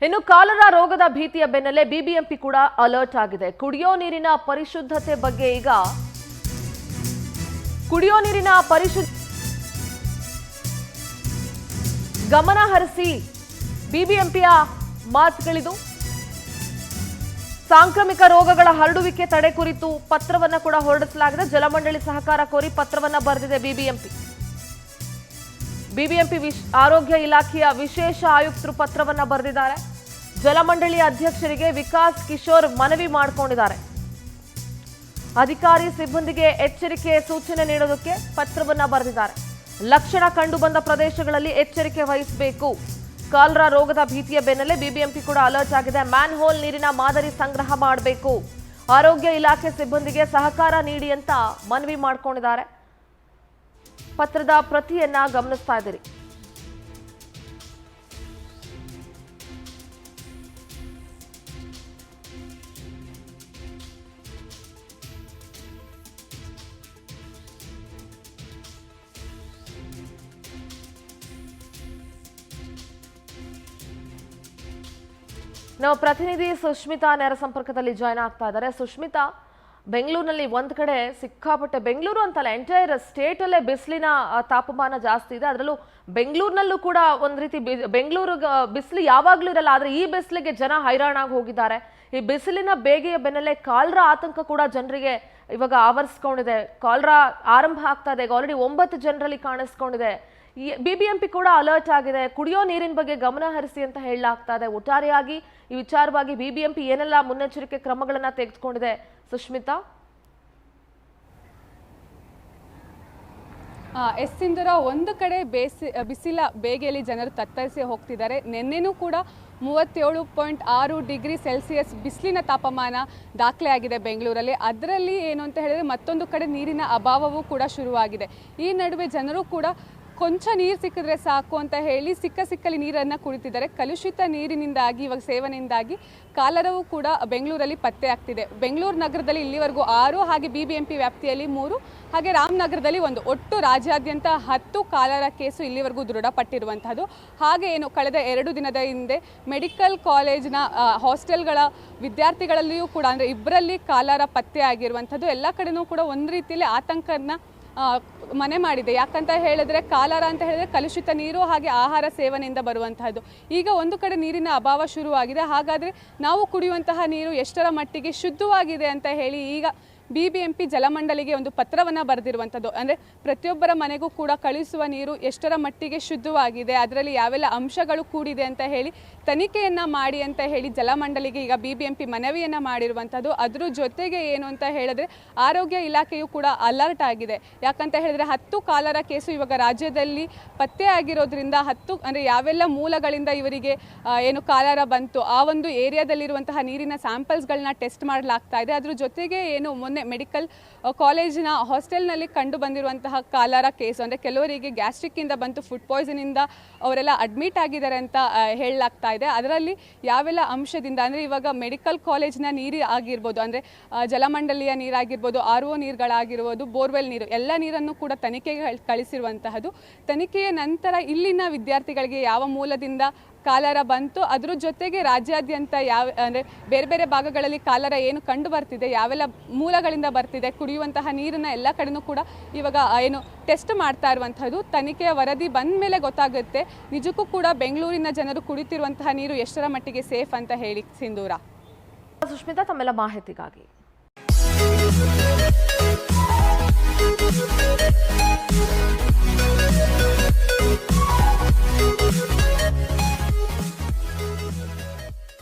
ಇನ್ನು ಕಾಲರಾ ರೋಗದ ಭೀತಿಯ ಬೆನ್ನಲ್ಲೇ ಬಿಬಿಎಂಪಿ ಕೂಡ ಅಲರ್ಟ್ ಆಗಿದೆ. ಕುಡಿಯೋ ನೀರಿನ ಪರಿಶುದ್ಧತೆ ಬಗ್ಗೆ ಈಗ ಕುಡಿಯೋ ನೀರಿನ ಗಮನ ಹರಿಸಿ ಬಿಬಿಎಂಪಿಯ ಮಾತುಗಳಿದು. ಸಾಂಕ್ರಾಮಿಕ ರೋಗಗಳ ಹರಡುವಿಕೆ ತಡೆ ಕುರಿತು ಪತ್ರವನ್ನ ಕೂಡ ಹೊರಡಿಸಲಾಗಿದೆ. ಜಲಮಂಡಳಿ ಸಹಕಾರ ಕೋರಿ ಪತ್ರವನ್ನ ಬರೆದಿದೆ ಬಿಬಿಎಂಪಿ. ಆರೋಗ್ಯ ಇಲಾಖೆಯ ವಿಶೇಷ ಆಯುಕ್ತರು ಪತ್ರವನ್ನ ಬರೆದಿದ್ದಾರೆ. ಜಲಮಂಡಳಿ ಅಧ್ಯಕ್ಷರಿಗೆ ವಿಕಾಸ್ ಕಿಶೋರ್ ಮನವಿ ಮಾಡಿಕೊಂಡಿದ್ದಾರೆ. ಅಧಿಕಾರಿ ಸಿಬ್ಬಂದಿಗೆ ಎಚ್ಚರಿಕೆ ಸೂಚನೆ ನೀಡೋದಕ್ಕೆ ಪತ್ರವನ್ನ ಬರೆದಿದ್ದಾರೆ. ಲಕ್ಷಣ ಕಂಡುಬಂದ ಪ್ರದೇಶಗಳಲ್ಲಿ ಎಚ್ಚರಿಕೆ ವಹಿಸಬೇಕು. ಕಾಲರಾ ರೋಗದ ಭೀತಿಯ ಬೆನ್ನಲ್ಲೇ ಬಿಬಿಎಂಪಿ ಕೂಡ ಅಲರ್ಟ್ ಆಗಿದೆ. ಮ್ಯಾನ್ ಹೋಲ್ ನೀರಿನ ಮಾದರಿ ಸಂಗ್ರಹ ಮಾಡಬೇಕು. ಆರೋಗ್ಯ ಇಲಾಖೆ ಸಿಬ್ಬಂದಿಗೆ ಸಹಕಾರ ನೀಡಿ ಅಂತ ಮನವಿ ಮಾಡಿಕೊಂಡಿದ್ದಾರೆ. ಪತ್ರದ ಪ್ರತಿಯನ್ನ ಗಮನಿಸ್ತಾ ಇದ್ದೀರಿ. ನಾವು ಪ್ರತಿನಿಧಿ ಸುಷ್ಮಿತಾ ನೇರ ಸಂಪರ್ಕದಲ್ಲಿ ಜಾಯ್ನ್ ಆಗ್ತಾ ಇದ್ದಾರೆ. ಸುಷ್ಮಿತಾ, ಬೆಂಗಳೂರಿನಲ್ಲಿ ಒಂದ್ ಕಡೆ ಸಿಕ್ಕಾಪಟ್ಟೆ, ಬೆಂಗಳೂರು ಅಂತಲ್ಲ ಎಂಟೈರ್ ಸ್ಟೇಟ್ ಅಲ್ಲೇ ಬಿಸಿಲಿನ ತಾಪಮಾನ ಜಾಸ್ತಿ ಇದೆ. ಅದರಲ್ಲೂ ಬೆಂಗಳೂರಿನಲ್ಲೂ ಕೂಡ ಒಂದ್ ರೀತಿ ಬೆಂಗಳೂರು ಬಿಸಿಲು ಯಾವಾಗ್ಲೂ ಇರಲ್ಲ, ಆದ್ರೆ ಈ ಬಿಸಿಲಿಗೆ ಜನ ಹೈರಾಣಾಗಿ ಹೋಗಿದ್ದಾರೆ. ಈ ಬಿಸಿಲಿನ ಬೇಗೆಯ ಬೆನ್ನಲ್ಲೇ ಕಾಲರಾ ಆತಂಕ ಕೂಡ ಜನರಿಗೆ ಇವಾಗ ಆವರಿಸ್ಕೊಂಡಿದೆ. ಕಾಲರಾ ಆರಂಭ ಆಗ್ತಾ ಇದೆ. ಈಗ ಆಲ್ರೆಡಿ 9 ಜನರಲ್ಲಿ ಕಾಣಿಸ್ಕೊಂಡಿದೆ. ಬಿಬಿಎಂಪಿ ಕೂಡ ಅಲರ್ಟ್ ಆಗಿದೆ. ಕುಡಿಯೋ ನೀರಿನ ಬಗ್ಗೆ ಗಮನ ಹರಿಸಿ ಅಂತ ಹೇಳಲಾಗ್ತಾ ಇದೆ. ಒಟ್ಟಾರೆಯಾಗಿ ಈ ವಿಚಾರವಾಗಿ ಬಿಬಿಎಂಪಿ ಏನೆಲ್ಲ ಮುನ್ನೆಚ್ಚರಿಕೆ ಕ್ರಮಗಳನ್ನ ತೆಗೆದುಕೊಂಡಿದೆ ಸುಷ್ಮಿತಾ? ಸಿಂಧೂರ, ಒಂದು ಕಡೆ ಬಿಸಿಲ ಬೇಗೆಯಲ್ಲಿ ಜನರು ತತ್ತರಿಸಿ ಹೋಗ್ತಿದ್ದಾರೆ. ನಿನ್ನೆನೂ ಕೂಡ 37.6 ಡಿಗ್ರಿ ಸೆಲ್ಸಿಯಸ್ ಬಿಸಿಲಿನ ತಾಪಮಾನ ದಾಖಲೆಯಾಗಿದೆ ಬೆಂಗಳೂರಲ್ಲಿ. ಅದರಲ್ಲಿ ಏನು ಅಂತ ಹೇಳಿದ್ರೆ ಮತ್ತೊಂದು ಕಡೆ ನೀರಿನ ಅಭಾವವೂ ಕೂಡ ಶುರುವಾಗಿದೆ. ಈ ನಡುವೆ ಜನರು ಕೂಡ ಕೊಂಚ ನೀರು ಸಿಕ್ಕಿದ್ರೆ ಸಾಕು ಅಂತ ಹೇಳಿ ಸಿಕ್ಕಲ್ಲಿ ನೀರನ್ನು ಕುಡಿತಿದ್ದಾರೆ. ಕಲುಷಿತ ನೀರಿನಿಂದಾಗಿ ಇವಾಗ ಸೇವನೆಯಿಂದಾಗಿ ಕಾಲರವೂ ಕೂಡ ಬೆಂಗಳೂರಲ್ಲಿ ಪತ್ತೆ ಆಗ್ತಿದೆ. ಬೆಂಗಳೂರು ನಗರದಲ್ಲಿ ಇಲ್ಲಿವರೆಗೂ 6, ಹಾಗೆ ಬಿಬಿಎಂಪಿ ವ್ಯಾಪ್ತಿಯಲ್ಲಿ 3, ಹಾಗೆ ರಾಮನಗರದಲ್ಲಿ 1, ಒಟ್ಟು ರಾಜ್ಯಾದ್ಯಂತ 10 ಕಾಲರಾ ಕೇಸು ಇಲ್ಲಿವರೆಗೂ ದೃಢಪಟ್ಟಿರುವಂತಹದ್ದು. ಹಾಗೆ ಏನು ಕಳೆದ 2 ದಿನದ ಹಿಂದೆ ಮೆಡಿಕಲ್ ಕಾಲೇಜಿನ ಹಾಸ್ಟೆಲ್ಗಳ ವಿದ್ಯಾರ್ಥಿಗಳಲ್ಲಿಯೂ ಕೂಡ ಅಂದರೆ 2ರಲ್ಲಿ ಕಾಲರಾ ಪತ್ತೆ ಆಗಿರುವಂಥದ್ದು. ಎಲ್ಲ ಕಡೆನೂ ಕೂಡ ಒಂದು ರೀತಿಯಲ್ಲಿ ಆತಂಕನ ಮನೆ ಮಾಡಿದೆ. ಯಾಕಂತ ಹೇಳಿದ್ರೆ ಕಾಲರಾ ಅಂತ ಹೇಳಿದ್ರೆ ಕಲುಷಿತ ನೀರು ಹಾಗೆ ಆಹಾರ ಸೇವನೆಯಿಂದ ಬರುವಂತಹದ್ದು. ಈಗ ಒಂದು ಕಡೆ ನೀರಿನ ಅಭಾವ ಶುರುವಾಗಿದೆ. ಹಾಗಾದರೆ ನಾವು ಕುಡಿಯುವಂತಹ ನೀರು ಎಷ್ಟರ ಮಟ್ಟಿಗೆ ಶುದ್ಧವಾಗಿದೆ ಅಂತ ಹೇಳಿ ಈಗ ಬಿಬಿಎಂಪಿ ಜಲಮಂಡಳಿಗೆ ಒಂದು ಪತ್ರವನ್ನು ಬರೆದಿರುವಂಥದ್ದು. ಅಂದರೆ ಪ್ರತಿಯೊಬ್ಬರ ಮನೆಗೂ ಕೂಡ ಕಳಿಸುವ ನೀರು ಎಷ್ಟರ ಮಟ್ಟಿಗೆ ಶುದ್ಧವಾಗಿದೆ, ಅದರಲ್ಲಿ ಯಾವೆಲ್ಲ ಅಂಶಗಳು ಕೂಡಿದೆ ಅಂತ ಹೇಳಿ ತನಿಖೆಯನ್ನು ಮಾಡಿ ಅಂತ ಹೇಳಿ ಜಲಮಂಡಳಿಗೆ ಈಗ ಬಿಬಿಎಂಪಿ ಮನವಿಯನ್ನು ಮಾಡಿರುವಂಥದ್ದು. ಅದ್ರ ಜೊತೆಗೆ ಏನು ಅಂತ ಹೇಳಿದ್ರೆ ಆರೋಗ್ಯ ಇಲಾಖೆಯು ಕೂಡ ಅಲರ್ಟ್ ಆಗಿದೆ. ಯಾಕಂತ ಹೇಳಿದ್ರೆ 10 ಕಾಲರಾ ಕೇಸು ಇವಾಗ ರಾಜ್ಯದಲ್ಲಿ ಪತ್ತೆ ಆಗಿರೋದ್ರಿಂದ 10 ಅಂದರೆ ಯಾವೆಲ್ಲ ಮೂಲಗಳಿಂದ ಇವರಿಗೆ ಏನು ಕಾಲರಾ ಬಂತು ಆ ಒಂದು ಏರಿಯಾದಲ್ಲಿರುವಂತಹ ನೀರಿನ ಸ್ಯಾಂಪಲ್ಸ್ಗಳನ್ನ ಟೆಸ್ಟ್ ಮಾಡಲಾಗ್ತಾ ಇದೆ. ಅದ್ರ ಜೊತೆಗೆ ಏನು ಮೊನ್ನೆ ಮೆಡಿಕಲ್ ಕಾಲೇಜಿನ ಹಾಸ್ಟೆಲ್ನಲ್ಲಿ ಕಂಡು ಬಂದಿರುವಂತಹ ಕಾಲರಾ ಕೇಸು ಅಂದರೆ ಕೆಲವರಿಗೆ ಗ್ಯಾಸ್ಟ್ರಿಕ್ಕಿಂದ ಬಂತು, ಫುಡ್ ಪಾಯ್ಸನಿಂದ ಅವರೆಲ್ಲ ಅಡ್ಮಿಟ್ ಆಗಿದ್ದಾರೆ ಅಂತ ಹೇಳಲಾಗ್ತಾ ಇದೆ. ಅದರಲ್ಲಿ ಯಾವೆಲ್ಲ ಅಂಶದಿಂದ ಅಂದರೆ ಇವಾಗ ಮೆಡಿಕಲ್ ಕಾಲೇಜಿನ ನೀರು ಆಗಿರ್ಬೋದು, ಅಂದರೆ ಜಲಮಂಡಳಿಯ ನೀರಾಗಿರ್ಬೋದು, RO ನೀರುಗಳಾಗಿರ್ಬೋದು, ಬೋರ್ವೆಲ್ ನೀರು, ಎಲ್ಲ ನೀರನ್ನು ಕೂಡ ತನಿಖೆಗೆ ಕಳಿಸಿರುವಂತಹದ್ದು. ತನಿಖೆಯ ನಂತರ ಇಲ್ಲಿನ ವಿದ್ಯಾರ್ಥಿಗಳಿಗೆ ಯಾವ ಮೂಲದಿಂದ ಕಾಲರಾ ಬಂತು, ಅದ್ರ ಜೊತೆಗೆ ರಾಜ್ಯಾದ್ಯಂತ ಯಾವ ಅಂದರೆ ಬೇರೆ ಬೇರೆ ಭಾಗಗಳಲ್ಲಿ ಕಾಲರಾ ಏನು ಕಂಡು ಬರ್ತಿದೆ, ಯಾವೆಲ್ಲ ಮೂಲಗಳಿಂದ ಬರ್ತಿದೆ, ಕುಡಿಯುವಂತಹ ನೀರನ್ನು ಎಲ್ಲ ಕಡೆನೂ ಕೂಡ ಇವಾಗ ಏನು ಟೆಸ್ಟ್ ಮಾಡ್ತಾ ಇರುವಂಥದ್ದು. ತನಿಖೆಯ ವರದಿ ಬಂದ ಮೇಲೆ ಗೊತ್ತಾಗುತ್ತೆ ನಿಜಕ್ಕೂ ಕೂಡ ಬೆಂಗಳೂರಿನ ಜನರು ಕುಡಿತಿರುವಂತಹ ನೀರು ಎಷ್ಟರ ಮಟ್ಟಿಗೆ ಸೇಫ್ ಅಂತ ಹೇಳಿ. ಸಿಂಧೂರ, ಸುಷ್ಮಿತಾ, ತಮ್ಮೆಲ್ಲ ಮಾಹಿತಿಗಾಗಿ